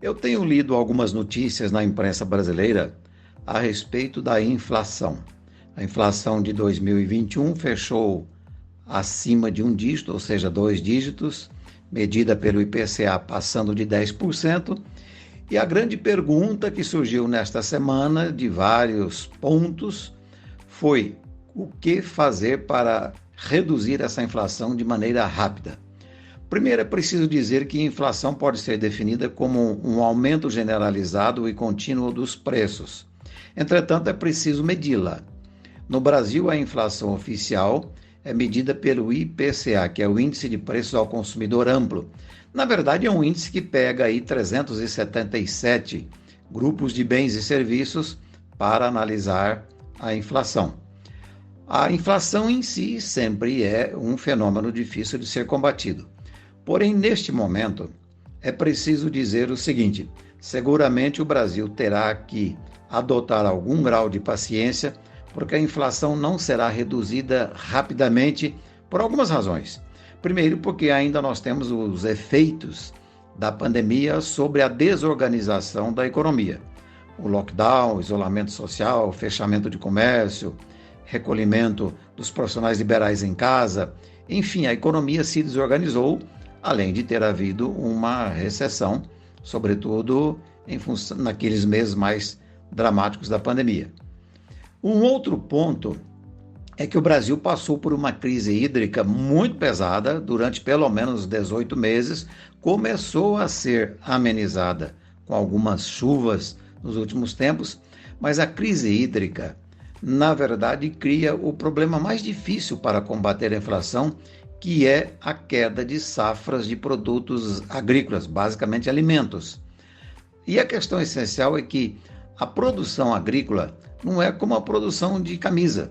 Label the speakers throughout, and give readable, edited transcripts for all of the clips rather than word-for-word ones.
Speaker 1: Eu tenho lido algumas notícias na imprensa brasileira a respeito da inflação. A inflação de 2021 fechou acima de um dígito, ou seja, 2 dígitos, medida pelo IPCA passando de 10%. E a grande pergunta que surgiu nesta semana, de vários pontos, foi o que fazer para reduzir essa inflação de maneira rápida. Primeiro, é preciso dizer que a inflação pode ser definida como um aumento generalizado e contínuo dos preços. Entretanto, é preciso medi-la. No Brasil, a inflação oficial é medida pelo IPCA, que é o Índice de Preços ao Consumidor Amplo. Na verdade, é um índice que pega aí 377 grupos de bens e serviços para analisar a inflação. A inflação em si sempre é um fenômeno difícil de ser combatido. Porém, neste momento, é preciso dizer o seguinte: seguramente o Brasil terá que adotar algum grau de paciência, porque a inflação não será reduzida rapidamente por algumas razões. Primeiro, porque ainda nós temos os efeitos da pandemia sobre a desorganização da economia. O lockdown, o isolamento social, o fechamento de comércio, recolhimento dos profissionais liberais em casa, enfim, a economia se desorganizou, além de ter havido uma recessão, sobretudo naqueles meses mais dramáticos da pandemia. Um outro ponto é que o Brasil passou por uma crise hídrica muito pesada durante pelo menos 18 meses, começou a ser amenizada com algumas chuvas nos últimos tempos, mas a crise hídrica, na verdade, cria o problema mais difícil para combater a inflação, que é a queda de safras de produtos agrícolas, basicamente alimentos. E a questão essencial é que a produção agrícola não é como a produção de camisa.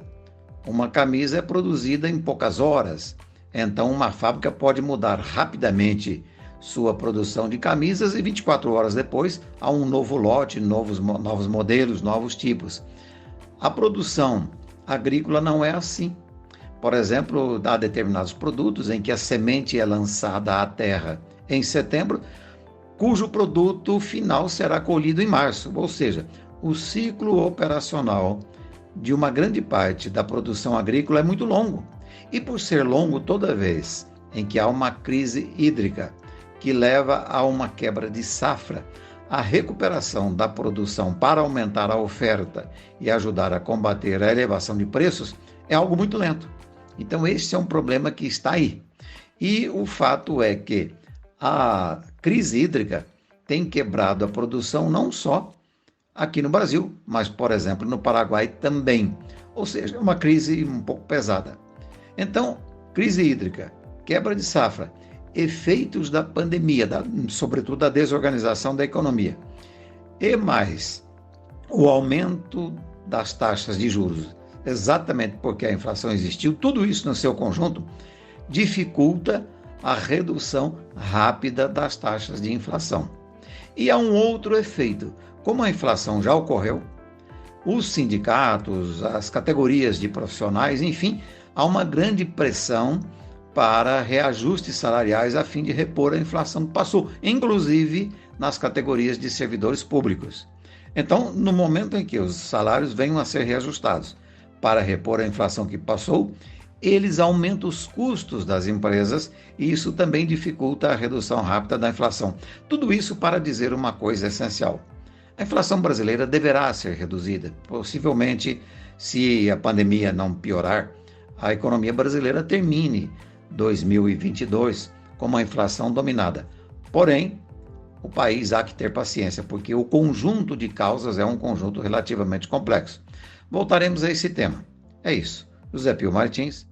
Speaker 1: Uma camisa é produzida em poucas horas, então uma fábrica pode mudar rapidamente sua produção de camisas e 24 horas depois há um novo lote, novos modelos, novos tipos. A produção agrícola não é assim. Por exemplo, há determinados produtos em que a semente é lançada à terra em setembro, cujo produto final será colhido em março. Ou seja, o ciclo operacional de uma grande parte da produção agrícola é muito longo. E por ser longo, toda vez em que há uma crise hídrica que leva a uma quebra de safra, a recuperação da produção para aumentar a oferta e ajudar a combater a elevação de preços é algo muito lento. Então, esse é um problema que está aí. E o fato é que a crise hídrica tem quebrado a produção não só aqui no Brasil, mas, por exemplo, no Paraguai também. Ou seja, é uma crise um pouco pesada. Então, crise hídrica, quebra de safra, efeitos da pandemia, sobretudo da desorganização da economia, e mais o aumento das taxas de juros, exatamente porque a inflação existiu, tudo isso no seu conjunto dificulta a redução rápida das taxas de inflação. E há um outro efeito: como a inflação já ocorreu, os sindicatos, as categorias de profissionais, enfim, há uma grande pressão para reajustes salariais a fim de repor a inflação que passou, inclusive nas categorias de servidores públicos. Então, no momento em que os salários venham a ser reajustados para repor a inflação que passou, eles aumentam os custos das empresas e isso também dificulta a redução rápida da inflação. Tudo isso para dizer uma coisa essencial: a inflação brasileira deverá ser reduzida. Possivelmente, se a pandemia não piorar, a economia brasileira termine 2022 com uma inflação dominada. Porém, o país há que ter paciência, porque o conjunto de causas é um conjunto relativamente complexo. Voltaremos a esse tema. É isso. José Pio Martins,